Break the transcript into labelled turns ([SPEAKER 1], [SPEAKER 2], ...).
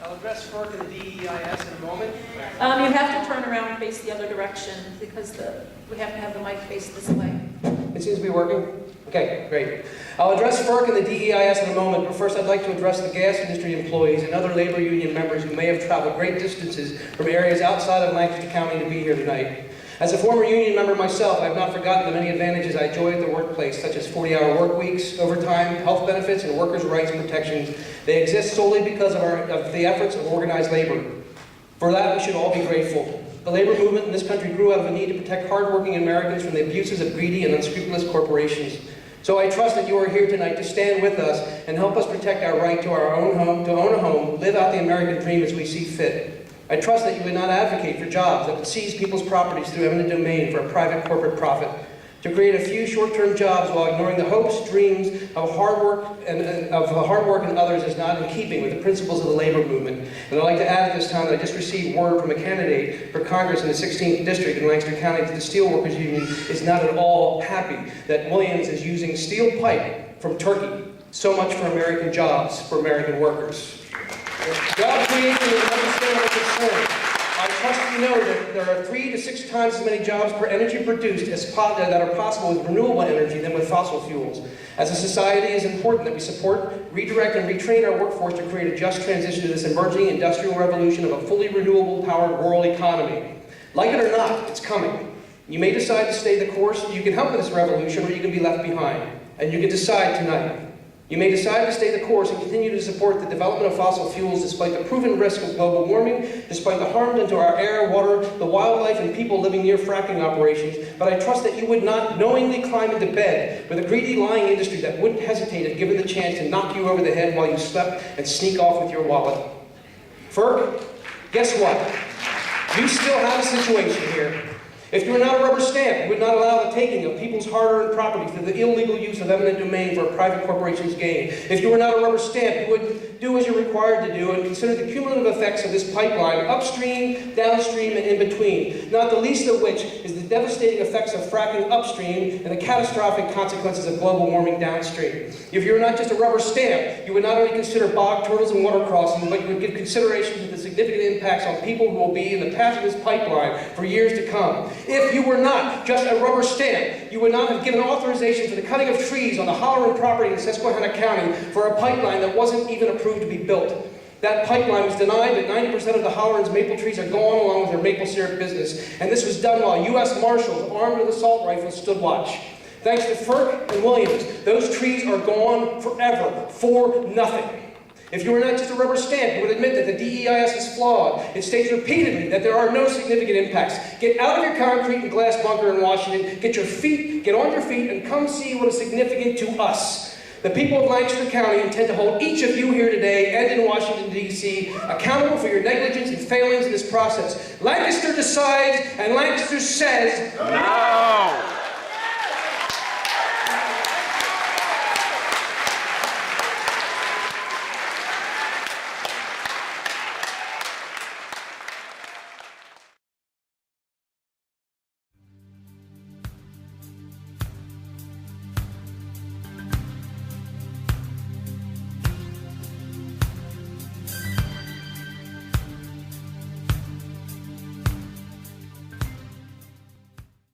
[SPEAKER 1] I'll address Ferc and the DEIS in a moment.
[SPEAKER 2] You have to turn around and face the other direction because we have to have the mic face this way.
[SPEAKER 1] It seems to be working? Okay, great. I'll address Ferc and the DEIS in a moment, but first I'd like to address the gas industry employees and other labor union members who may have traveled great distances from areas outside of Lancaster County to be here tonight. As a former union member myself, I have not forgotten the many advantages I enjoy at the workplace, such as 40-hour work weeks, overtime, health benefits, and workers' rights protections. They exist solely because of the efforts of organized labor. For that, we should all be grateful. The labor movement in this country grew out of a need to protect hardworking Americans from the abuses of greedy and unscrupulous corporations. So I trust that you are here tonight to stand with us and help us protect our right to our own home, to own a home, live out the American dream as we see fit. I trust that you would not advocate for jobs that would seize people's properties through eminent domain for a private corporate profit, to create a few short-term jobs while ignoring the hopes, dreams of hard work and others is not in keeping with the principles of the labor movement. And I'd like to add at this time that I just received word from a candidate for Congress in the 16th District in Lancaster County that the Steelworkers Union is not at all happy that Williams is using steel pipe from Turkey. So much for American jobs, for American workers. Job creation is an understandable concern. I trust you know that there are 3 to 6 times as many jobs per energy produced that are possible with renewable energy than with fossil fuels. As a society, it is important that we support, redirect, and retrain our workforce to create a just transition to this emerging industrial revolution of a fully renewable powered rural economy. Like it or not, it's coming. You may decide to stay the course. You can help with this revolution, or you can be left behind. And you can decide tonight. You may decide to stay the course and continue to support the development of fossil fuels despite the proven risk of global warming, despite the harm done to our air, water, the wildlife, and people living near fracking operations. But I trust that you would not knowingly climb into bed with a greedy, lying industry that wouldn't hesitate if given the chance to knock you over the head while you slept and sneak off with your wallet. Ferc, guess what? You still have a situation here. If you were not a rubber stamp, you would not allow the taking of people's hard-earned property through the illegal use of eminent domain for a private corporation's gain. If you were not a rubber stamp, you would do as you're required to do and consider the cumulative effects of this pipeline upstream, downstream, and in between, not the least of which is the devastating effects of fracking upstream and the catastrophic consequences of global warming downstream. If you were not just a rubber stamp, you would not only consider bog turtles and water crossings, but you would give consideration to the significant impacts on people who will be in the path of this pipeline for years to come. If you were not just a rubber stamp, you would not have given authorization for the cutting of trees on the Holloran property in Susquehanna County for a pipeline that wasn't even approved to be built. That pipeline was denied that 90% of the Holloran's maple trees are gone along with their maple syrup business. And this was done while U.S. Marshals armed with assault rifles stood watch. Thanks to Ferc and Williams, those trees are gone forever, for nothing. If you were not just a rubber stamp, you would admit that the DEIS is flawed. It states repeatedly that there are no significant impacts. Get out of your concrete and glass bunker in Washington, get on your feet, and come see what is significant to us. The people of Lancaster County intend to hold each of you here today and in Washington, D.C. accountable for your negligence and failings in this process. Lancaster decides, and Lancaster says, no!